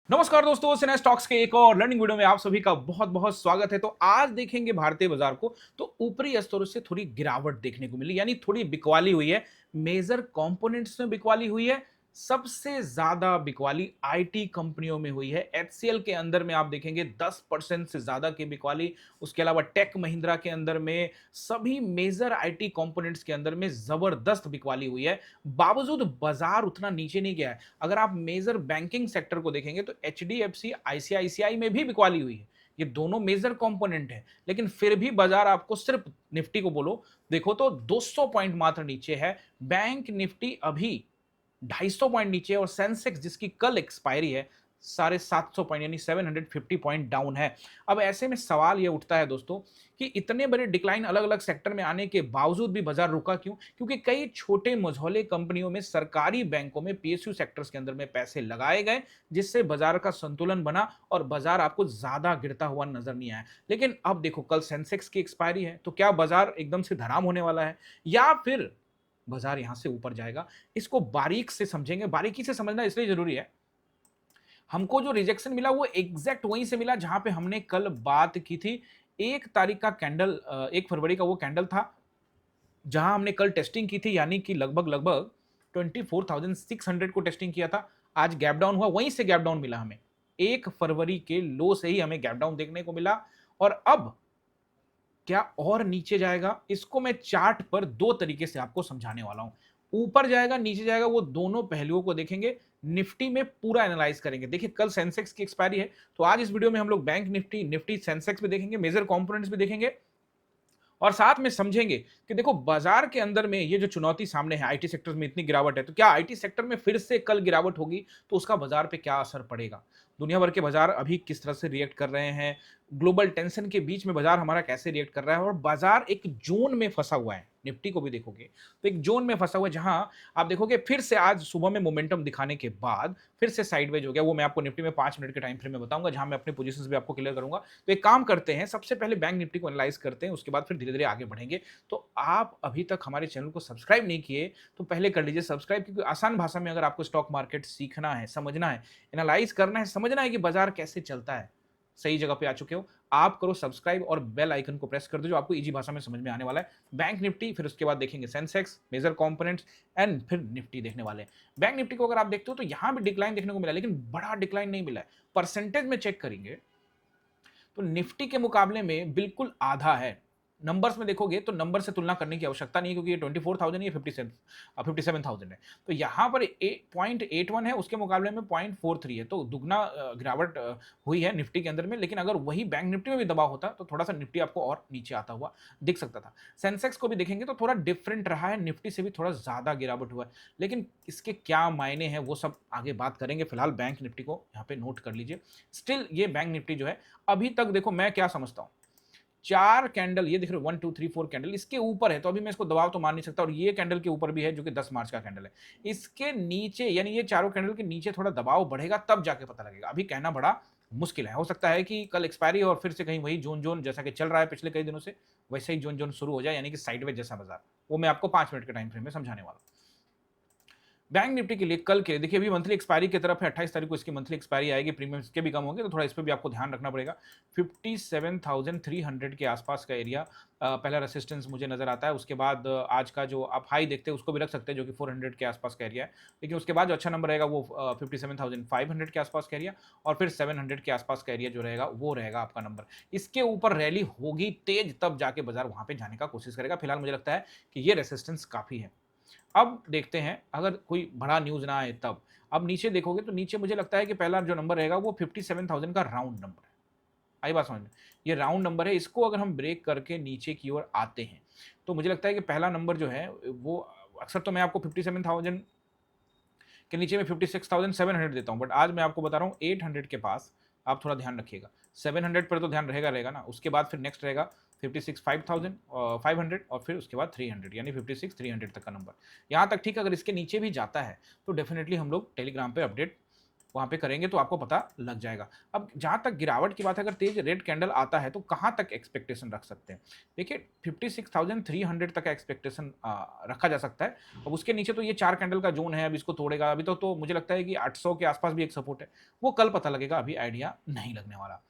नमस्कार दोस्तों, सिने स्टॉक्स के एक और लर्निंग वीडियो में आप सभी का बहुत बहुत स्वागत है। तो आज देखेंगे भारतीय बाजार को, तो ऊपरी स्तरों से थोड़ी गिरावट देखने को मिली, यानी थोड़ी बिकवाली हुई है। मेजर कंपोनेंट्स में बिकवाली हुई है। सबसे ज्यादा बिकवाली आईटी कंपनियों में हुई है। एचसीएल के अंदर में आप देखेंगे 10% से ज्यादा की बिकवाली। उसके अलावा टेक महिंद्रा के अंदर में, सभी मेजर आईटी कंपोनेंट्स के अंदर में जबरदस्त बिकवाली हुई है। बावजूद बाजार उतना नीचे नहीं गया है। अगर आप मेजर बैंकिंग सेक्टर को देखेंगे तो एचडीएफसी आईसीआईसीआई में भी बिकवाली हुई है। ये दोनों मेजर कंपोनेंट है, लेकिन फिर भी बाजार आपको सिर्फ निफ्टी को बोलो देखो तो 200 पॉइंट मात्र नीचे है। बैंक निफ्टी अभी 250 पॉइंट नीचे है और सेंसेक्स जिसकी कल एक्सपायरी है 750 पॉइंट यानी 750 पॉइंट डाउन है। अब ऐसे में सवाल यह उठता है दोस्तों कि इतने बड़े डिक्लाइन अलग अलग सेक्टर में आने के बावजूद भी बाजार रुका क्यों? क्योंकि कई छोटे मझौले कंपनियों में, सरकारी बैंकों में, पीएसयू सेक्टर्स के अंदर में पैसे लगाए गए, जिससे बाजार का संतुलन बना और बाजार आपको ज्यादा गिरता हुआ नजर नहीं आया। लेकिन अब देखो, कल सेंसेक्स की एक्सपायरी है, तो क्या बाजार एकदम से धराम होने वाला है या फिर बाजार यहां से ऊपर जाएगा? इसको बारीक से समझेंगे। बारीकी से समझना इसलिए जरूरी है, हमको जो रिजेक्शन मिला वो एग्जैक्ट वहीं से मिला जहां पे हमने कल बात की थी। 1 तारीख का कैंडल, 1 फरवरी का वो कैंडल था जहां हमने कल टेस्टिंग की थी, यानी कि लगभग लगभग 24,600 को टेस्टिंग किया था। आज गैप डाउन हुआ, वहीं से गैप डाउन मिला हमें। 1 फरवरी के लो से ही हमें गैप डाउन देखने को मिला। और अब क्या और नीचे जाएगा, इसको मैं चार्ट पर दो तरीके से आपको समझाने वाला हूं। ऊपर जाएगा, नीचे जाएगा, वो दोनों पहलुओं को देखेंगे। निफ्टी में पूरा एनालाइज करेंगे। देखिए, कल सेंसेक्स की एक्सपायरी है, तो आज इस वीडियो में हम लोग बैंक निफ्टी, निफ्टी सेंसेक्स भी देखेंगे, मेजर कंपोनेंट्स भी देखेंगे और साथ में समझेंगे कि देखो बाजार के अंदर में ये जो चुनौती सामने है, आईटी सेक्टर में इतनी गिरावट है, तो क्या आईटी सेक्टर में फिर से कल गिरावट होगी तो उसका बाजार पे क्या असर पड़ेगा? दुनिया भर के बाजार अभी किस तरह से रिएक्ट कर रहे हैं? ग्लोबल टेंशन के बीच में बाजार हमारा कैसे रिएक्ट कर रहा है? और बाजार एक जोन में फंसा हुआ है। निफ्टी को भी देखोगे तो एक जोन में फंसा हुआ है, जहां आप देखोगे फिर से आज सुबह में मोमेंटम दिखाने के बाद फिर से साइडवेज हो गया। वो मैं आपको निफ्टी में 5 मिनट के टाइम फ्रेम में बताऊंगा, जहां मैं अपने पोजीशंस भी आपको क्लियर करूंगा। तो एक काम करते हैं, सबसे पहले बैंक निफ्टी को एनालाइज करते हैं, उसके बाद फिर धीरे धीरे आगे बढ़ेंगे। तो आप अभी तक हमारे चैनल को सब्सक्राइब नहीं किए तो पहले कर लीजिए सब्सक्राइब, क्योंकि आसान भाषा में अगर आपको स्टॉक मार्केट सीखना है, समझना है, एनालाइज करना है, समझना है कि बाजार कैसे चलता है, सही जगह पे आ चुके हो। आप करो सब्सक्राइब और बेल आइकन को प्रेस कर दो, जो आपको इजी भाषा में समझ में आने वाला है। बैंक निफ्टी, फिर उसके बाद देखेंगे सेंसेक्स, मेजर कंपोनेंट्स एंड फिर निफ्टी देखने वाले हैं। बैंक निफ्टी को अगर आप देखते हो तो यहां भी डिक्लाइन देखने को मिला, लेकिन बड़ा डिक्लाइन नहीं मिला है। परसेंटेज में चेक करेंगे तो निफ्टी के मुकाबले में बिल्कुल आधा है। नंबर्स में देखोगे तो नंबर से तुलना करने की आवश्यकता नहीं है, क्योंकि ये 24,000, ये 57,000 है। तो यहाँ पर 0.81 है, उसके मुकाबले में 0.43 है, तो दुगना गिरावट हुई है निफ्टी के अंदर में। लेकिन अगर वही बैंक निफ्टी में भी दबाव होता तो थोड़ा सा निफ्टी आपको और नीचे आता हुआ दिख सकता था। सेंसेक्स को भी देखेंगे तो थोड़ा डिफरेंट रहा है, निफ्टी से भी थोड़ा ज्यादा गिरावट हुआ है। लेकिन इसके क्या मायने हैं वो सब आगे बात करेंगे। फिलहाल बैंक निफ्टी को यहाँ पे नोट कर लीजिए। स्टिल ये बैंक निफ्टी जो है, अभी तक देखो मैं क्या समझता हूं, 4 कैंडल ये दिख रहे हो, 1 2 3 4 कैंडल इसके ऊपर है, तो अभी मैं इसको दबाव तो मान नहीं सकता। और ये कैंडल के ऊपर भी है, जो कि 10 मार्च का कैंडल है। इसके नीचे, यानी ये चारों कैंडल के नीचे थोड़ा दबाव बढ़ेगा, तब जाके पता लगेगा। अभी कहना बड़ा मुश्किल है। हो सकता है कि कल एक्सपायरी और फिर से कहीं वही जोन जोन जैसा कि चल रहा है पिछले कई दिनों से, वैसे ही जोन जोन शुरू हो जाए, यानी कि साइडवेज जैसा बाजार। वो मैं आपको 5 मिनट के टाइम फ्रेम में समझाने वाला हूं। बैंक निफ्टी के लिए कल के, देखिए अभी मंथली एक्सपायरी की तरफ है, 28 तारीख को इसकी मंथली एक्सपायरी आएगी। प्रीमियम इसके भी कम होंगे, तो थोड़ा इस पर भी आपको ध्यान रखना पड़ेगा। 57,300 के आसपास का एरिया पहला रेसिस्टेंस मुझे नजर आता है। उसके बाद आज का जो आप हाई देखते हैं उसको भी रख सकते हैं, जो कि 400 के आसपास का एरिया है। लेकिन उसके बाद जो अच्छा नंबर रहेगा वो 57,500 के आसपास का एरिया, और फिर 700 के आसपास का एरिया जो रहेगा वो रहेगा आपका नंबर। इसके ऊपर रैली होगी तेज, तब जाके बाजार वहां पे जाने का कोशिश करेगा। फिलहाल मुझे लगता है कि ये रेसिस्टेंस काफी है। अब देखते हैं, अगर कोई बड़ा न्यूज ना आए तब। अब नीचे देखोगे तो नीचे मुझे लगता है कि पहला जो नंबर रहेगा वो 57,000 का राउंड नंबर है। आई बात समझ में? ये राउंड नंबर है, इसको अगर हम ब्रेक करके नीचे की ओर आते हैं तो मुझे लगता है कि पहला नंबर जो है वो, अक्सर तो मैं आपको 57,000 के नीचे में 56,700 देता हूं, बट आज मैं आपको बता रहा हूं 800 के पास आप थोड़ा ध्यान रखिएगा। 700 पर तो ध्यान रहेगा रहेगा ना। उसके बाद फिर नेक्स्ट रहेगा 56,500 और फिर उसके बाद 300, यानी 56,300 तक का नंबर। यहाँ तक ठीक है। अगर इसके नीचे भी जाता है तो डेफिनेटली हम लोग टेलीग्राम पे अपडेट वहाँ पे करेंगे तो आपको पता लग जाएगा। अब जहाँ तक गिरावट की बात है, अगर तेज रेड कैंडल आता है तो कहाँ तक एक्सपेक्टेशन रख सकते हैं? देखिए 56,300 तक का एक्सपेक्टेशन रखा जा सकता है। अब उसके नीचे तो ये 4 कैंडल का ज़ोन है, अब इसको तोड़ेगा। अभी तो मुझे लगता है कि 800 के आस-पास भी एक सपोर्ट है, वो कल पता लगेगा, अभी आइडिया नहीं लगने वाला।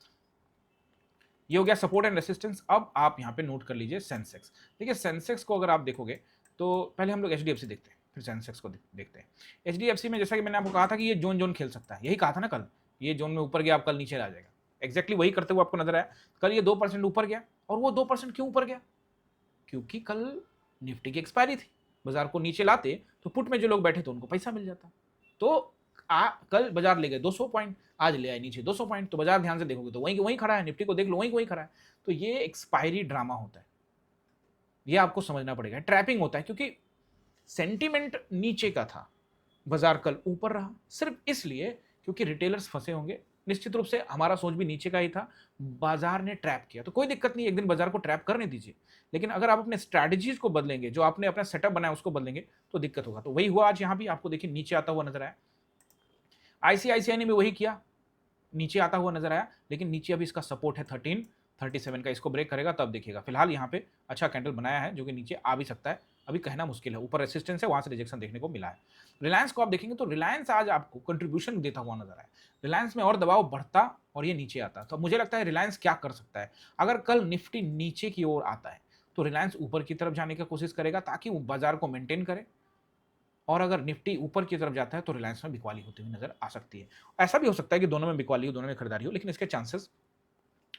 ये हो गया सपोर्ट एंड रेसिस्टेंस। अब आप यहाँ पे नोट कर लीजिए सेंसेक्स। देखिए सेंसेक्स को अगर आप देखोगे तो पहले हम लोग एचडीएफसी देखते हैं, फिर सेंसेक्स को देखते हैं। एचडीएफसी में जैसा कि मैंने आपको कहा था कि ये जोन जोन खेल सकता है, यही कहा था ना कल, ये जोन में ऊपर गया, आप कल नीचे आ जाएगा। एग्जैक्टली वही करते हुए आपको नजर आया। कल ये 2% ऊपर गया, और वो 2% क्यों ऊपर गया? क्योंकि कल निफ्टी की एक्सपायरी थी। बाजार को नीचे लाते तो पुट में जो लोग बैठे थे उनको पैसा मिल जाता। तो कल बाजार ले गए 200 पॉइंट, आज ले आए नीचे 200 पॉइंट, तो बाजार ध्यान से देखोगे तो वहीं वहीं खड़ा है। निफ्टी को देख लो, वहीं वहीं खड़ा है। तो ये एक्सपायरी ड्रामा होता है, ये आपको समझना पड़ेगा। ट्रैपिंग होता है, क्योंकि सेंटीमेंट नीचे का था, बाजार कल ऊपर रहा सिर्फ इसलिए क्योंकि रिटेलर्स फंसे होंगे। निश्चित रूप से हमारा सोच भी नीचे का ही था, बाजार ने ट्रैप किया तो कोई दिक्कत नहीं, एक दिन बाजार को ट्रैप करने दीजिए। लेकिन अगर आप अपने स्ट्रैटेजीज को बदलेंगे, जो आपने अपना सेटअप बनाया उसको बदलेंगे, तो दिक्कत होगा। तो वही हुआ आज यहाँ भी, आपको देखिए नीचे आता हुआ नजर आया। आईसीआईसीआई ने भी वही किया, नीचे आता हुआ नजर आया, लेकिन नीचे अभी इसका सपोर्ट है 1337 का, इसको ब्रेक करेगा तब देखिएगा। फिलहाल यहाँ पे अच्छा कैंडल बनाया है, जो कि नीचे आ भी सकता है, अभी कहना मुश्किल है। ऊपर रेसिस्टेंस है, वहां से रिजेक्शन देखने को मिला है। रिलायंस को आप देखेंगे तो रिलायंस आज आपको कंट्रीब्यूशन देता हुआ नजर आया। रिलायंस में और दबाव बढ़ता और ये नीचे आता, तो मुझे लगता है रिलायंस क्या कर सकता है। अगर कल निफ्टी नीचे की ओर आता है तो रिलायंस ऊपर की तरफ जाने की कोशिश करेगा, ताकि वो बाजार को मेंटेन करे। और अगर निफ्टी ऊपर की तरफ जाता है तो रिलायंस में बिकवाली होती हुई नजर आ सकती है। ऐसा भी हो सकता है कि दोनों में बिकवाली हो, दोनों में खरीदारी हो, लेकिन इसके चांसेस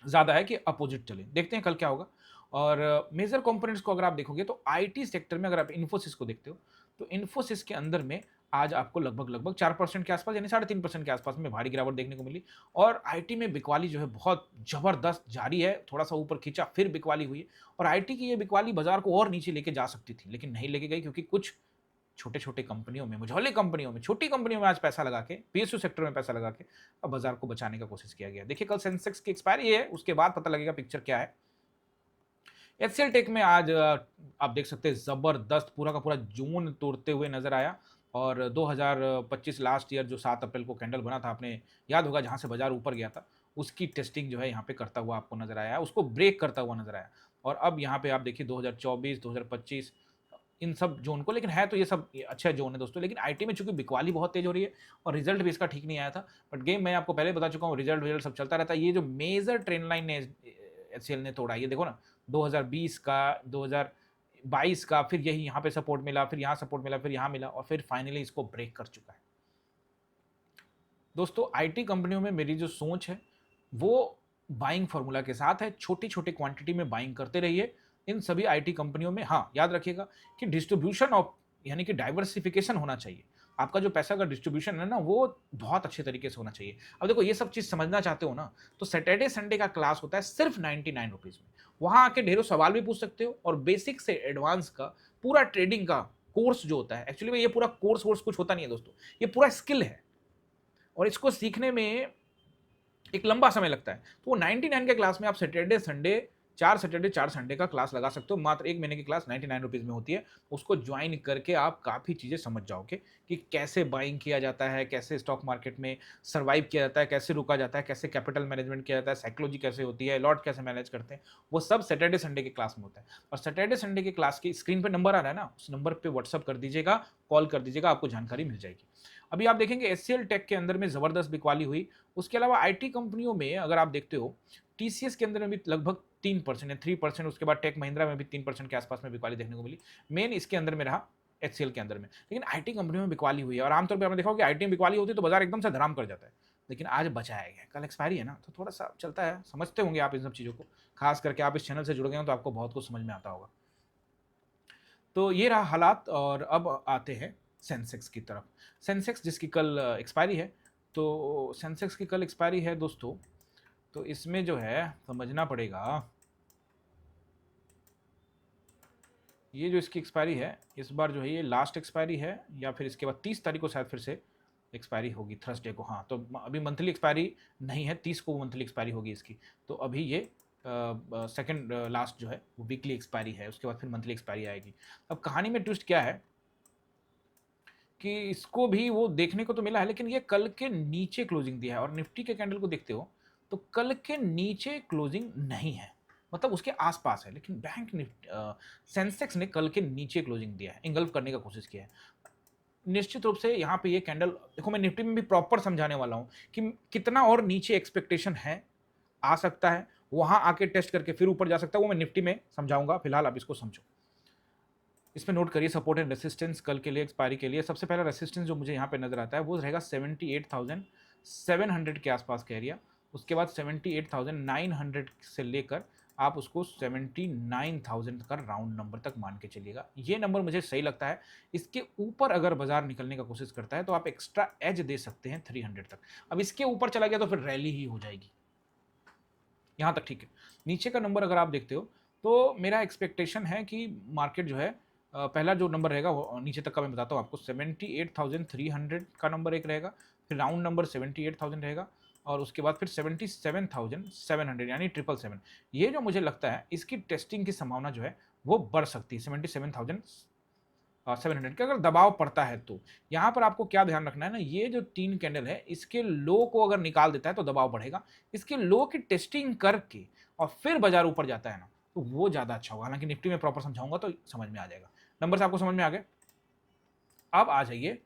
ज़्यादा है कि अपोजिट चले। देखते हैं कल क्या होगा। और मेजर कंपोनेंट्स को अगर आप देखोगे तो आईटी सेक्टर में अगर आप इन्फोसिस को देखते हो, तो इन्फोसिस के अंदर में आज आपको लगभग लगभग 4% के आसपास, यानी 3.5% के आसपास में भारी गिरावट देखने को मिली। और आईटी में बिकवाली जो है बहुत जबरदस्त जारी है, थोड़ा सा ऊपर खींचा फिर बिकवाली हुई है। और आईटी की ये बिकवाली बाजार को और नीचे लेके जा सकती थी, लेकिन नहीं लेके गई, क्योंकि कुछ छोटे छोटे कंपनियों में, मुझौले कंपनियों में, छोटी कंपनियों में आज पैसा लगा के, पीएसयू सेक्टर में पैसा लगा के अब बाजार को बचाने का कोशिश किया गया। देखिए कल सेंसेक्स की एक्सपायरी है, उसके बाद पता लगेगा पिक्चर क्या है। एचसीएल टेक में आज आप देख सकते हैं जबरदस्त पूरा का पूरा जोन तोड़ते हुए नजर आया। और 2025 लास्ट ईयर जो 7 अप्रैल को कैंडल बना था, आपने याद होगा, जहां से बाजार ऊपर गया था, उसकी टेस्टिंग जो है यहाँ पे करता हुआ आपको नजर आया, उसको ब्रेक करता हुआ नजर आया। और अब यहाँ पे आप देखिए 2024 2025 इन सब जोन को, लेकिन है तो ये सब अच्छा जोन है दोस्तों। लेकिन आईटी में चूंकि बिकवाली बहुत तेज हो रही है और रिजल्ट भी इसका ठीक नहीं आया था, बट गेम मैं आपको पहले बता चुका हूँ, रिजल्ट रिजल्ट सब चलता रहता है। ये जो मेजर ट्रेंड लाइन ने एचसीएल ने तोड़ा, ये देखो ना, 2020 का, 2022 का, फिर यही यहाँ पे सपोर्ट मिला, फिर यहाँ सपोर्ट मिला, फिर यहाँ मिला, और फिर फाइनली इसको ब्रेक कर चुका है। दोस्तों आईटी कंपनियों में मेरी जो सोच है वो बाइंग फॉर्मूला के साथ है, छोटी छोटी क्वांटिटी में बाइंग करते रहिए इन सभी आईटी कंपनियों में। हाँ, याद रखिएगा कि डिस्ट्रीब्यूशन ऑफ, यानी कि डाइवर्सिफिकेशन होना चाहिए। आपका जो पैसा का डिस्ट्रीब्यूशन है ना, वो बहुत अच्छे तरीके से होना चाहिए। अब देखो, ये सब चीज समझना चाहते हो ना, तो सैटरडे संडे का क्लास होता है सिर्फ 99 रुपीज में। वहां आके ढेरों सवाल भी पूछ सकते हो, और बेसिक से एडवांस का पूरा ट्रेडिंग का कोर्स जो होता है, एक्चुअली में ये पूरा कोर्स वोर्स कुछ होता नहीं है दोस्तों, ये पूरा स्किल है, और इसको सीखने में एक लंबा समय लगता है। तो वो 99 के क्लास में आप सैटरडे संडे, 4 सैटरडे 4 संडे का क्लास लगा सकते हो। मात्र 1 महीने की क्लास 99 रुपीज़ में होती है। उसको ज्वाइन करके आप काफ़ी चीज़ें समझ जाओगे कि कैसे बाइंग किया जाता है, कैसे स्टॉक मार्केट में सर्वाइव किया जाता है, कैसे रुका जाता है, कैसे कैपिटल मैनेजमेंट किया जाता है, साइकोलॉजी कैसे होती है, लॉट कैसे मैनेज करते हैं, वो सब सैटरडे संडे के क्लास में होता है। और सैटरडे संडे के क्लास की स्क्रीन पर नंबर आ रहा है ना, उस नंबर पर व्हाट्सअप कर दीजिएगा, कॉल कर दीजिएगा, आपको जानकारी मिल जाएगी। अभी आप देखेंगे एचसीएल टेक के अंदर में जबरदस्त बिकवाली हुई। उसके अलावा आईटी कंपनियों में अगर आप देखते हो, टीसीएस के अंदर में भी लगभग 3% या 3%, उसके बाद टेक महिंद्रा में भी 3% के आसपास में बिकवाली देखने को मिली। मेन इसके अंदर में रहा एचसीएल के अंदर में, लेकिन आईटी कंपनियों में बिकवाली हुई है। और आमतौर पर आपने देखा होगा कि आईटी में बिकवाली होती है तो बाजार एकदम से धराम कर जाता है, लेकिन आज बचाया गया। कल एक्सपायरी है ना, तो थोड़ा सा चलता है, समझते होंगे आप इन सब चीज़ों को। खास करके आप इस चैनल से जुड़ गए हो तो आपको बहुत कुछ समझ में आता होगा। तो ये रहा हालात, और अब आते हैं सेंसेक्स की तरफ। सेंसेक्स जिसकी कल एक्सपायरी है, तो सेंसेक्स की कल एक्सपायरी है दोस्तों, तो इसमें जो है समझना पड़ेगा, ये जो इसकी एक्सपायरी है इस बार जो है ये लास्ट एक्सपायरी है, या फिर इसके बाद 30 तारीख को शायद फिर से एक्सपायरी होगी, थर्सडे को। हाँ, तो अभी मंथली एक्सपायरी नहीं है, 30 को मंथली एक्सपायरी होगी इसकी। तो अभी ये सेकंड लास्ट जो है वो वीकली एक्सपायरी है, उसके बाद फिर मंथली एक्सपायरी आएगी। अब कहानी में ट्विस्ट क्या है कि इसको भी वो देखने को तो मिला है, लेकिन ये कल के नीचे क्लोजिंग दिया है। और निफ्टी के कैंडल को देखते हो तो कल के नीचे क्लोजिंग नहीं है, मतलब उसके आसपास है, लेकिन बैंक निफ्टी सेंसेक्स ने कल के नीचे क्लोजिंग दिया है, इंगल्फ करने का कोशिश किया है। निश्चित रूप से यहाँ पे ये कैंडल देखो, मैं निफ्टी में भी प्रॉपर समझाने वाला हूँ कि कितना और नीचे एक्सपेक्टेशन है, आ सकता है, वहां आके टेस्ट करके फिर ऊपर जा सकता है, वो मैं निफ्टी में समझाऊंगा। फिलहाल आप इसको समझो, इसमें नोट करिए सपोर्ट एंड रेसिस्टेंस कल के लिए, एक्सपायरी के लिए। सबसे पहला रेसिस्टेंस जो मुझे यहाँ पे नजर आता है वो रहेगा 78,700 के आसपास का एरिया। उसके बाद 78,900 से लेकर आप उसको 79,000 का राउंड नंबर तक मान के चलिएगा, ये नंबर मुझे सही लगता है। इसके ऊपर अगर बाजार निकलने का कोशिश करता है तो आप एक्स्ट्रा एज दे सकते हैं 300 तक। अब इसके ऊपर चला गया तो फिर रैली ही हो जाएगी, यहाँ तक ठीक है। नीचे का नंबर अगर आप देखते हो तो मेरा एक्सपेक्टेशन है कि मार्केट जो है पहला जो नंबर रहेगा वो नीचे तक का मैं बताता हूँ आपको, 78,300 का नंबर एक रहेगा, फिर राउंड नंबर 78,000 रहेगा, और उसके बाद फिर 77,700 यानी 777। ये जो मुझे लगता है इसकी टेस्टिंग की संभावना जो है वो बढ़ सकती है 77,700 का, अगर दबाव पड़ता है तो। यहाँ पर आपको क्या ध्यान रखना है ना, ये जो तीन कैंडल है इसके लो को अगर निकाल देता है तो दबाव बढ़ेगा, इसके लो की टेस्टिंग करके और फिर बाजार ऊपर जाता है ना तो वो ज्यादा अच्छा होगा। हालांकि निफ्टी में प्रॉपर समझाऊंगा तो समझ में आ जाएगा, नंबर आपको समझ में आ गए। अब आ जाइए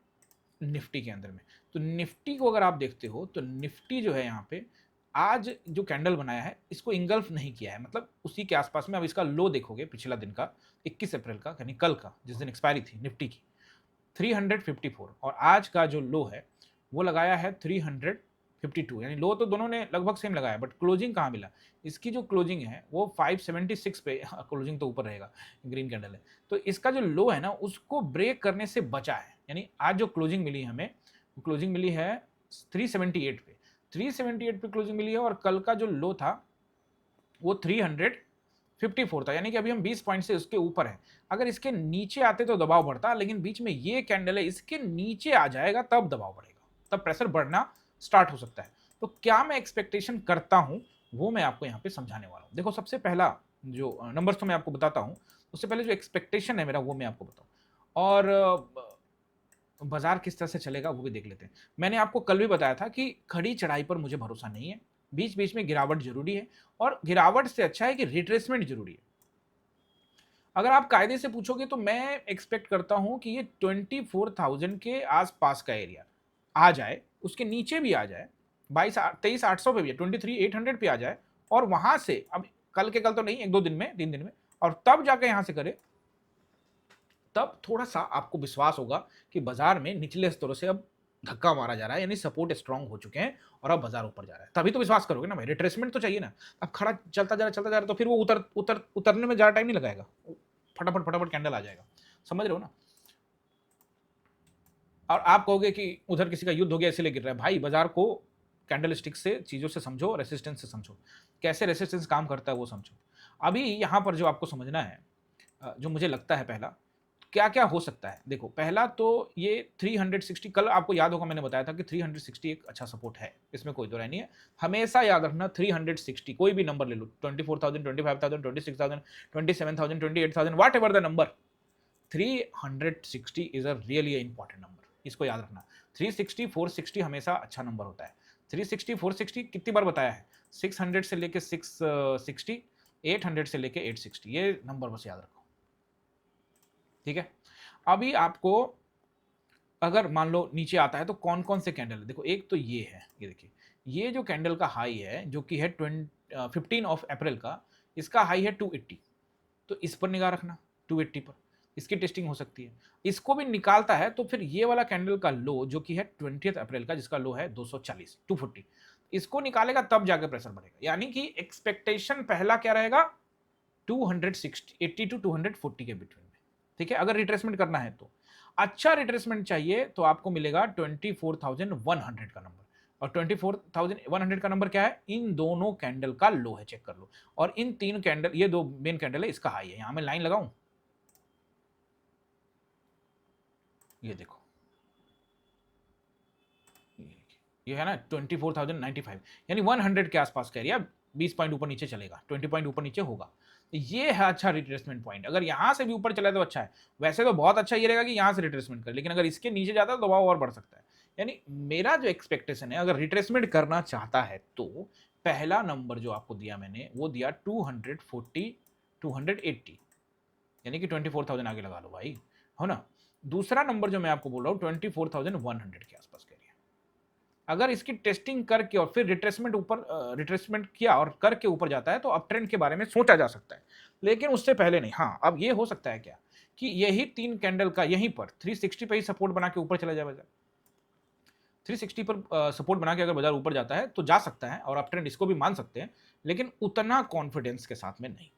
निफ्टी के अंदर में। तो निफ्टी को अगर आप देखते हो तो निफ्टी जो है यहाँ पे आज जो कैंडल बनाया है इसको इंगल्फ नहीं किया है, मतलब उसी के आसपास में। अब इसका लो देखोगे पिछला दिन का 21 अप्रैल का, यानी कल का जिस दिन एक्सपायरी थी निफ्टी की, 354, और आज का जो लो है वो लगाया है 352, यानी लो तो दोनों ने लगभग सेम लगाया, बट क्लोजिंग कहाँ मिला, इसकी जो क्लोजिंग है वो 576 पे, क्लोजिंग तो ऊपर रहेगा, ग्रीन कैंडल है, तो इसका जो लो है ना उसको ब्रेक करने से बचा है। यानी आज जो क्लोजिंग मिली है हमें, क्लोजिंग मिली है 378 पे, 378 पे क्लोजिंग मिली है, और कल का जो लो था वो 354 था, यानी कि अभी हम 20 पॉइंट से उसके ऊपर है। अगर इसके नीचे आते तो दबाव बढ़ता, लेकिन बीच में ये कैंडल है, इसके नीचे आ जाएगा तब दबाव बढ़ेगा, तब प्रेशर बढ़ना स्टार्ट हो सकता है। तो क्या मैं एक्सपेक्टेशन करता हूं वो मैं आपको यहां पे समझाने वाला हूं। देखो सबसे पहला जो नंबर्स तो मैं आपको बताता हूं, उससे पहले जो एक्सपेक्टेशन है मेरा वो मैं आपको बताऊं, और बाजार किस तरह से चलेगा वो भी देख लेते हैं। मैंने आपको कल भी बताया था कि खड़ी चढ़ाई पर मुझे भरोसा नहीं है, बीच बीच में गिरावट जरूरी है, और गिरावट से अच्छा है कि रिट्रेसमेंट जरूरी है। अगर आप कायदे से पूछोगे तो मैं एक्सपेक्ट करता हूं कि ये 24,000 के आसपास का एरिया आ जाए, उसके नीचे भी आ जाए, 23,800 पे भी 23,800 पे आ जाए, और वहां से अब कल के कल तो नहीं, एक दो दिन में, 3 दिन में, और तब जाके यहां से करे, तब थोड़ा सा आपको विश्वास होगा कि बाजार में निचले स्तरों से अब धक्का मारा जा रहा है, यानी सपोर्ट स्ट्रांग हो चुके हैं और अब बाजार ऊपर जा रहा है, तभी तो विश्वास करोगे ना भाई। रिट्रेसमेंट तो चाहिए ना, अब खड़ा चलता जा रहा तो फिर वो उतरने में ज्यादा टाइम नहीं लगाएगा, फटाफट फटाफट कैंडल आ जाएगा, समझ रहे हो ना। और आप कहोगे कि उधर किसी का युद्ध हो गया इसलिए गिर रहा है, भाई बाजार को कैंडल स्टिक से चीजों से समझो, रेसिस्टेंस से समझो, कैसे रेसिस्टेंस काम करता है वो समझो। अभी यहां पर जो आपको समझना है, जो मुझे लगता है पहला क्या क्या हो सकता है, देखो पहला तो ये 360, कल आपको याद होगा मैंने बताया था कि 360 एक अच्छा सपोर्ट है, इसमें कोई दो राय नहीं है। हमेशा याद रखना 360, कोई भी नंबर ले लो, 24,000, 25,000, 26,000, 27,000, 28,000, what ever the number, 360 is a really important number, इसको याद रखना। 360, 460 हमेशा अच्छा नंबर होता है। 360, 460 कितनी बार बताया है, 600 से लेके 660, 800 से लेके 860, ये नंबर बस याद रखो, ठीक है। अभी आपको अगर मान लो नीचे आता है तो कौन कौन से कैंडल है, देखो एक तो ये है, ये देखिए, ये जो कैंडल का हाई है जो कि है 15 ऑफ अप्रैल का, इसका हाई है 280, तो इस पर निगाह रखना, 280 पर इसकी टेस्टिंग हो सकती है। इसको भी निकालता है तो फिर ये वाला कैंडल का लो जो कि है 20 अप्रैल का, जिसका लो है 240, 240, इसको निकालेगा तब जाकर प्रेशर बढ़ेगा, यानी कि एक्सपेक्टेशन पहला क्या रहेगा, 260, 80 टू 240 के बिटवीन में, ठीक है। अगर रिट्रेसमेंट करना है तो अच्छा रिट्रेसमेंट चाहिए तो आपको मिलेगा 24,100 का नंबर, और 24,100 का नंबर क्या है, इन दोनों कैंडल का लो है, चेक कर लो, और इन तीन कैंडल, ये दो मेन कैंडल है, इसका हाई है। यहां मैं लाइन लगाऊं, ये देखो, ये है ना 24,095, यानी 100 के आसपास का एरिया, 20 पॉइंट ऊपर नीचे चलेगा, 20 पॉइंट ऊपर नीचे होगा। ये है अच्छा रिट्रेसमेंट पॉइंट। अगर यहां से भी ऊपर चला तो अच्छा है। वैसे तो बहुत अच्छा ये रहेगा कि यहां से रिट्रेसमेंट कर, लेकिन अगर इसके नीचे जाता है तो दबाव और बढ़ सकता है। यानी मेरा जो एक्सपेक्टेशन है, अगर रिट्रेसमेंट करना चाहता है तो पहला नंबर जो आपको दिया मैंने वो दिया 240 280, यानी कि 24,000 आगे लगा लो भाई, हो ना। दूसरा नंबर जो मैं आपको बोल रहा हूं 24,100 के आसपास के लिए। अगर इसकी टेस्टिंग करके और फिर रिट्रेसमेंट किया और करके ऊपर जाता है तो अप ट्रेंड के बारे में सोचा जा सकता है, लेकिन उससे पहले नहीं। हाँ, अब ये हो सकता है क्या कि यही 3 कैंडल का यहीं पर 360 पे ही सपोर्ट बना के ऊपर चला जाए बाजार। 360 पर सपोर्ट बना के अगर बाजार ऊपर जाता है तो जा सकता है और अप ट्रेंड इसको भी मान सकते हैं, लेकिन उतना कॉन्फिडेंस के साथ में नहीं।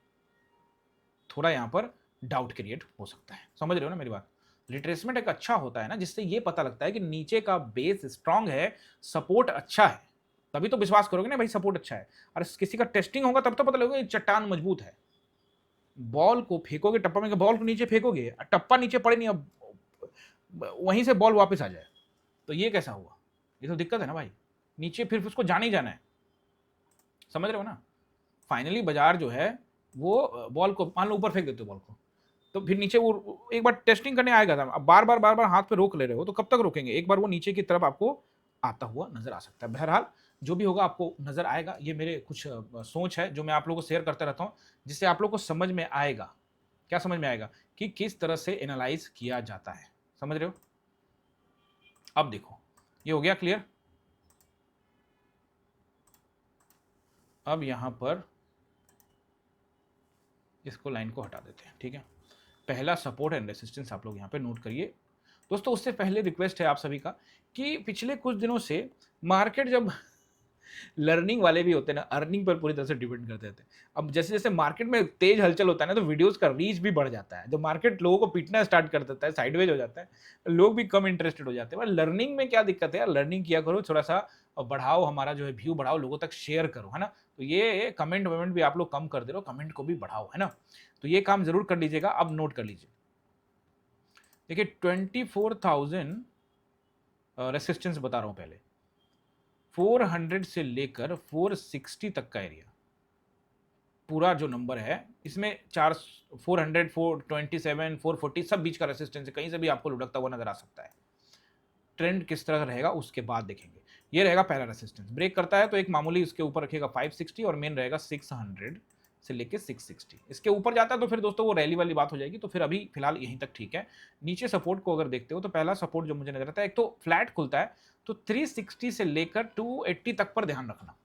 थोड़ा यहां पर डाउट क्रिएट हो सकता है। समझ रहे हो ना मेरी बात। रिट्रेसमेंट एक अच्छा होता है ना, जिससे ये पता लगता है कि नीचे का बेस स्ट्रांग है, सपोर्ट अच्छा है, तभी तो विश्वास करोगे ना भाई सपोर्ट अच्छा है। और किसी का टेस्टिंग होगा तब तो पता लगेगा चट्टान मजबूत है। बॉल को फेंकोगे टप्पा में, बॉल को नीचे फेंकोगे, टप्पा नीचे पड़े नहीं, अब वहीं से बॉल वापस आ जाए तो ये कैसा हुआ? ये तो दिक्कत है ना भाई। नीचे फिर उसको जाने ही जाना है। समझ रहे हो ना। फाइनली बाजार जो है वो बॉल को मान लो ऊपर फेंक देते हो बॉल को, तो फिर नीचे वो एक बार टेस्टिंग करने आएगा था। अब बार बार हाथ पे रोक ले रहे हो तो कब तक रोकेंगे? एक बार वो नीचे की तरफ आपको आता हुआ नजर आ सकता है। बहरहाल जो भी होगा आपको नजर आएगा। ये मेरे कुछ सोच है जो मैं आप लोगों को शेयर करता रहता हूँ, जिससे आप लोगों को समझ में आएगा। क्या समझ में आएगा? कि किस तरह से एनालाइज किया जाता है। समझ रहे हो? अब देखो, ये हो गया क्लियर। अब यहां पर इसको लाइन को हटा देते हैं, ठीक है। पहला सपोर्ट एंड रेसिस्टेंस आप लोग यहाँ पे नोट करिए दोस्तों। उससे पहले रिक्वेस्ट है आप सभी का कि पिछले कुछ दिनों से मार्केट जब लर्निंग वाले भी होते हैं ना, अर्निंग पर पूरी तरह से डिपेंड करते थे। अब जैसे जैसे मार्केट में तेज हलचल होता है ना, तो वीडियोस का रीच भी बढ़ जाता है। जब मार्केट लोगों को पीटना स्टार्ट कर देता है, साइडवेज हो जाता है, लोग भी कम इंटरेस्टेड हो जाते हैं। लर्निंग में क्या दिक्कत है? लर्निंग किया करो, थोड़ा सा बढ़ाओ, हमारा जो है व्यू बढ़ाओ, लोगों तक शेयर करो, है ना। तो ये कमेंट वमेंट भी आप लोग कम कर दे रहे हो, कमेंट को भी बढ़ाओ, है ना। तो ये काम जरूर कर लीजिएगा। अब नोट कर लीजिए, देखिए 24,000 रेसिस्टेंस बता रहा हूं पहले, 400 से लेकर 460 तक का एरिया, पूरा जो नंबर है इसमें 400 427 440 सब बीच का रेसिस्टेंस है। कहीं से भी आपको लुढ़कता हुआ नजर आ सकता है। ट्रेंड किस तरह रहेगा उसके बाद देखेंगे। ये रहेगा पहला रेसिस्टेंस। ब्रेक करता है तो एक मामूली उसके ऊपर रखेगा 560 और मेन रहेगा 600 से लेके 660। इसके ऊपर जाता है तो फिर दोस्तों वो रैली वाली बात हो जाएगी। तो फिर अभी फिलहाल यहीं तक ठीक है। नीचे सपोर्ट को अगर देखते हो तो पहला सपोर्ट जो मुझे नजर आता है, एक तो फ्लैट खुलता है तो 360 से लेकर 280 तक पर ध्यान रखना।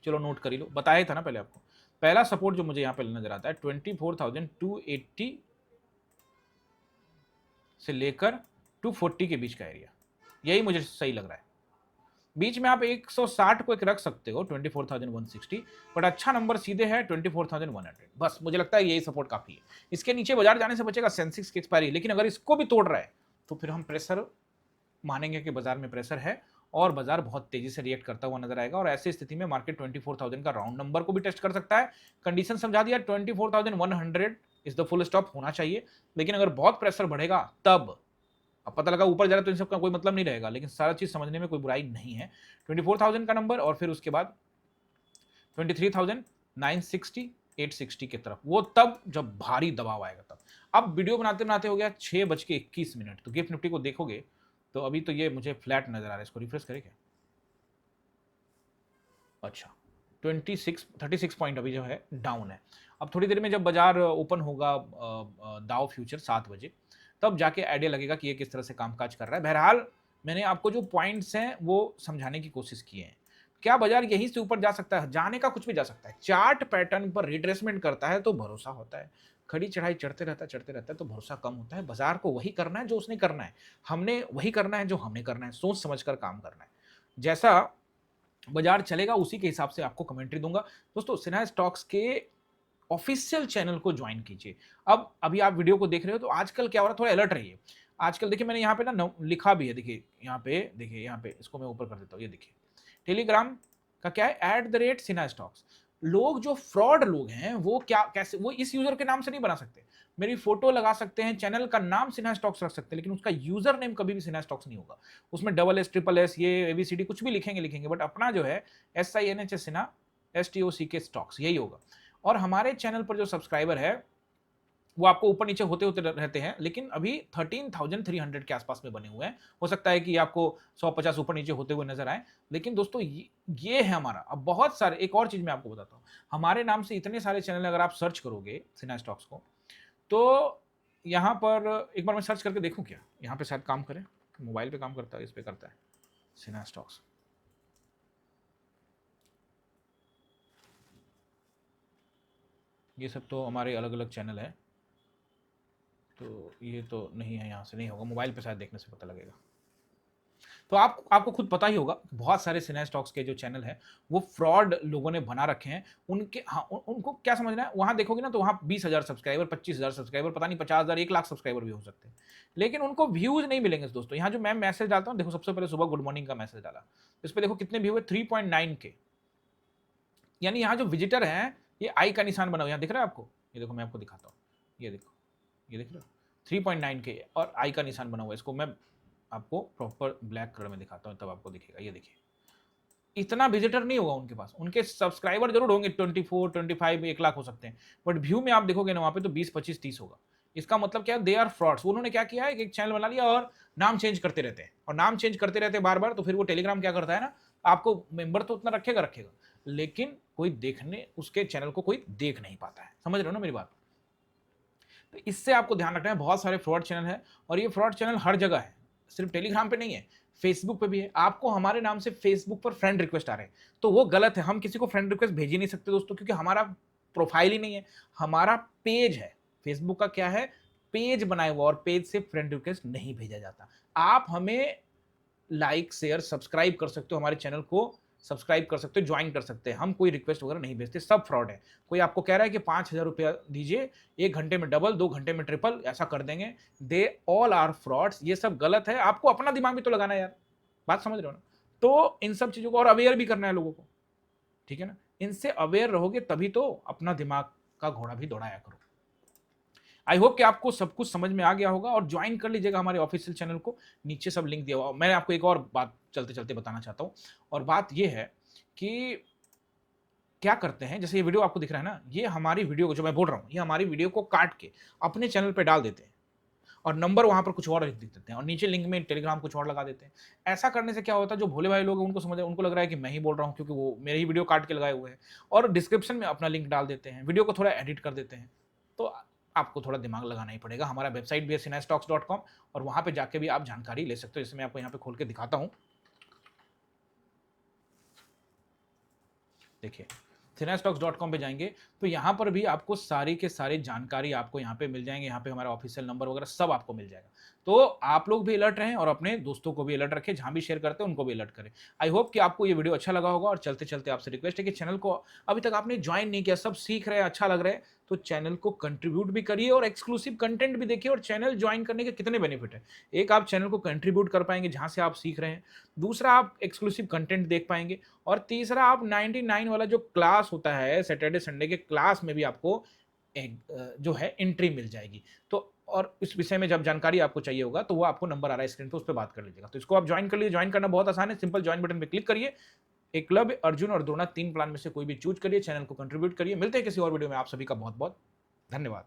चलो नोट कर ही लो, बताया था ना पहले आपको। पहला सपोर्ट जो मुझे यहां पे नजर आता है 24,280 से लेकर 240 के बीच का एरिया, यही मुझे सही लग रहा है। बीच में आप 160 को एक रख सकते हो 24,160, बट अच्छा नंबर सीधे है 24,100। बस मुझे लगता है यही सपोर्ट काफी है। इसके नीचे बाजार जाने से बचेगा सेंसेक्स की एक्सपायरी, लेकिन अगर इसको भी तोड़ रहा है तो फिर हम प्रेशर मानेंगे कि बाजार में प्रेशर है और बाजार बहुत तेजी से रिएक्ट करता हुआ नजर आएगा। और ऐसी स्थिति में मार्केट 24,000 का राउंड नंबर को भी टेस्ट कर सकता है। कंडीशन समझा दिया, 24,100 इज द फुल स्टॉप होना चाहिए। लेकिन अगर बहुत प्रेशर बढ़ेगा तब, अब पता लगा ऊपर जा रहा है तो इन सब का कोई मतलब नहीं रहेगा, लेकिन सारा चीज समझने में कोई बुराई नहीं है। 24,000 का नंबर और फिर उसके बाद 23,960 860 की तरफ, वो तब जब भारी दबाव आएगा तब। अब वीडियो बनाते बनाते हो गया 6:21, तो गिफ्ट निफ्टी को देखोगे तो अभी तो ये मुझे फ्लैट नजर आ रहा है। इसको रिफ्रेश करें क्या? अच्छा, 36 पॉइंट अभी जो है डाउन है। अब थोड़ी देर में जब बाजार ओपन होगा दाव फ्यूचर 7 बजे, तब जाके आइडिया लगेगा कि ये किस तरह से कामकाज कर रहा है। बहरहाल मैंने आपको जो पॉइंट्स हैं वो समझाने की कोशिश की है। क्या बाजार यहीं से ऊपर जा सकता है? जाने का कुछ भी जा सकता है। चार्ट पैटर्न पर रिट्रेसमेंट करता है तो भरोसा होता है। खड़ी चढ़ाई चढ़ते रहता है तो भरोसा कम होता है। बाजार को वही करना है जो उसने करना है, हमने वही करना है जो हमने करना है। सोच समझकर काम करना है। जैसा बाजार चलेगा उसी के हिसाब से आपको कमेंट्री दूंगा। दोस्तों सिन्हा स्टॉक्स के ऑफिशियल चैनल को ज्वाइन कीजिए। अब अभी आप वीडियो को देख रहे हो तो आजकल क्या हो रहा है, थोड़ा अलर्ट रहिए। आजकल देखिए मैंने यहाँ पे ना लिखा भी है, देखिए यहाँ पे, देखिए यहाँ पे, इसको मैं ऊपर कर देता हूँ। ये देखिए टेलीग्राम का क्या है, @सिन्हा स्टॉक्स। लोग जो फ्रॉड लोग हैं वो क्या, कैसे, वो इस यूजर के नाम से नहीं बना सकते। मेरी फोटो लगा सकते हैं, चैनल का नाम सिन्हा स्टॉक्स रख सकते हैं, लेकिन उसका यूजर नेम कभी भी सिन्हा स्टॉक्स नहीं होगा। उसमें SS SSS ये ABCD कुछ भी लिखेंगे, बट अपना जो है SINHA सिन्हा STOCK स्टॉक्स, यही होगा। और हमारे चैनल पर जो सब्सक्राइबर है वो आपको ऊपर नीचे होते होते रहते हैं, लेकिन अभी 13,300 के आसपास में बने हुए हैं। हो सकता है कि आपको 150 ऊपर नीचे होते हुए नजर आए, लेकिन दोस्तों ये है हमारा। अब बहुत सारे, एक और चीज मैं आपको बताता हूँ, हमारे नाम से इतने सारे चैनल अगर आप सर्च करोगे सिन्हा स्टॉक्स को, तो यहाँ पर एक बार मैं सर्च करके देखूं क्या, यहाँ पे शायद काम करे, मोबाइल पे काम करता है, इस पे करता है सिन्हा स्टॉक्स। ये सब तो हमारे अलग अलग चैनल है, तो ये तो नहीं है, यहाँ से नहीं होगा, मोबाइल पे शायद देखने से पता लगेगा। तो आपको खुद पता ही होगा, बहुत सारे सिन्हा स्टॉक्स के जो चैनल है वो फ्रॉड लोगों ने बना रखे हैं। उनके हाँ उनको क्या समझना है, वहां देखोगे ना तो वहां 20,000 सब्सक्राइबर, 25,000 सब्सक्राइबर, पता नहीं 50,000, 1 लाख सब्सक्राइबर भी हो सकते हैं, लेकिन उनको व्यूज नहीं मिलेंगे दोस्तों। यहाँ जो मैं मैसेज डालता हूँ, देखो सबसे पहले सुबह गुड मॉर्निंग का मैसेज डाला, इस पर देखो कितने व्यू है, 3.9K। यानी यहाँ जो विजिटर है, ये आई का निशान बना हुआ, यहाँ दिख रहा है आपको, ये देखो मैं आपको दिखाता हूँ, ये देखो, ये देख रहे हो 3.9K और आई का निशान बना हुआ है। इसको मैं आपको प्रॉपर ब्लैक कलर में दिखाता हूँ, तब आपको दिखेगा, ये देखिए। इतना विजिटर नहीं होगा उनके पास, उनके सब्सक्राइबर जरूर होंगे 24, 25, 1 लाख हो सकते हैं, बट व्यू में आप देखोगे ना वहाँ पे तो 20, 25, 30 होगा। इसका मतलब क्या है, दे आर फ्रॉड्स। उन्होंने क्या किया है, एक चैनल बना लिया और नाम चेंज करते रहते हैं, और नाम चेंज करते रहते हैं बार बार, तो फिर वो टेलीग्राम क्या करता है ना, आपको मेंबर तो उतना रखेगा, लेकिन कोई देखने, उसके चैनल को कोई देख नहीं पाता है। समझ रहे हो ना मेरी बात? तो इससे आपको ध्यान रखना है, बहुत सारे फ्रॉड चैनल है, और ये फ्रॉड चैनल हर जगह है, सिर्फ टेलीग्राम पे नहीं है, फेसबुक पे भी है। आपको हमारे नाम से फेसबुक पर फ्रेंड रिक्वेस्ट आ रहे हैं, तो वो गलत है। हम किसी को फ्रेंड रिक्वेस्ट भेज ही नहीं सकते दोस्तों, क्योंकि हमारा प्रोफाइल ही नहीं है, हमारा पेज है। फेसबुक का क्या है, पेज बनाए हुआ, और पेज से फ्रेंड रिक्वेस्ट नहीं भेजा जाता। आप हमें लाइक, शेयर, सब्सक्राइब कर सकते हो, हमारे चैनल को सब्सक्राइब कर सकते हो, ज्वाइन कर सकते हैं। हम कोई रिक्वेस्ट वगैरह नहीं भेजते, सब फ्रॉड है। कोई आपको कह रहा है कि 5,000 रुपया दीजिए, 1 घंटे में डबल, 2 घंटे में ट्रिपल, ऐसा कर देंगे, दे ऑल आर फ्रॉड्स। ये सब गलत है। आपको अपना दिमाग भी तो लगाना है यार, बात समझ रहे हो ना? तो इन सब चीजों को और अवेयर भी करना है लोगों को, ठीक है ना? इनसे अवेयर रहोगे तभी तो अपना दिमाग का घोड़ा भी दौड़ाया करो। आई होप कि आपको सब कुछ समझ में आ गया होगा, और ज्वाइन कर लीजिएगा हमारे ऑफिशियल चैनल को, नीचे सब लिंक दिया हुआ। मैं आपको एक और बात चलते चलते बताना चाहता हूँ, और बात ये है कि क्या करते हैं, जैसे ये वीडियो आपको दिख रहा है ना, ये हमारी वीडियो को, जो मैं बोल रहा हूँ, ये हमारी वीडियो को काट के अपने चैनल पे डाल देते हैं, और नंबर वहां पर कुछ और लिख देते हैं, और नीचे लिंक में टेलीग्राम कुछ और लगा देते हैं। ऐसा करने से क्या होता है, जो भोले भाई लोग हैं उनको लग रहा है कि मैं ही बोल रहा हूँ, क्योंकि वो मेरे ही वीडियो काट के लगाए हुए हैं, और डिस्क्रिप्शन में अपना लिंक डाल देते हैं, वीडियो को थोड़ा एडिट कर देते हैं। तो आपको थोड़ा दिमाग लगाना ही पड़ेगा। हमारा वेबसाइट भी है sinastocks.com, और वहां पे जाके भी आप जानकारी ले सकते हो, जैसे मैं आपको यहाँ पे खोल के दिखाता हूँ, देखिए sinastocks.com पे जाएंगे तो यहाँ पर भी आपको सारी के सारी जानकारी आपको यहाँ पे मिल जाएंगे। यहाँ पे हमारा ऑफिशियल नंबर वगैरह सब आपको मिल जाएगा। तो आप लोग भी अलर्ट रहें, और अपने दोस्तों को भी अलर्ट रखें, जहाँ भी शेयर करते हैं उनको भी अलर्ट करें। आई होप कि आपको ये वीडियो अच्छा लगा होगा, और चलते चलते आपसे रिक्वेस्ट है कि चैनल को अभी तक आपने ज्वाइन नहीं किया, सब सीख रहे हैं, अच्छा लग रहा है, तो चैनल को कंट्रीब्यूट भी करिए, और एक्सक्लूसिव कंटेंट भी देखिए। और चैनल ज्वाइन करने के कितने बेनिफिट है, एक आप चैनल को कंट्रीब्यूट कर पाएंगे जहाँ से आप सीख रहे हैं, दूसरा आप एक्सक्लूसिव कंटेंट देख पाएंगे, और तीसरा आप 99 वाला जो क्लास होता है सैटरडे संडे के क्लास में भी आपको एक जो है एंट्री मिल जाएगी। तो और इस विषय में जब जानकारी आपको चाहिए होगा तो वो आपको नंबर आ रहा है स्क्रीन पे, उस पर बात कर लीजिएगा। तो इसको आप ज्वाइन कर लीजिए। ज्वाइन करना बहुत आसान है, सिंपल ज्वाइन बटन पे क्लिक करिए, एकलव्य, अर्जुन और द्रोणा 3 प्लान में से कोई भी चूज करिए, चैनल को कंट्रीब्यूट करिए। मिलते हैं किसी और वीडियो में, आप सभी का बहुत बहुत धन्यवाद।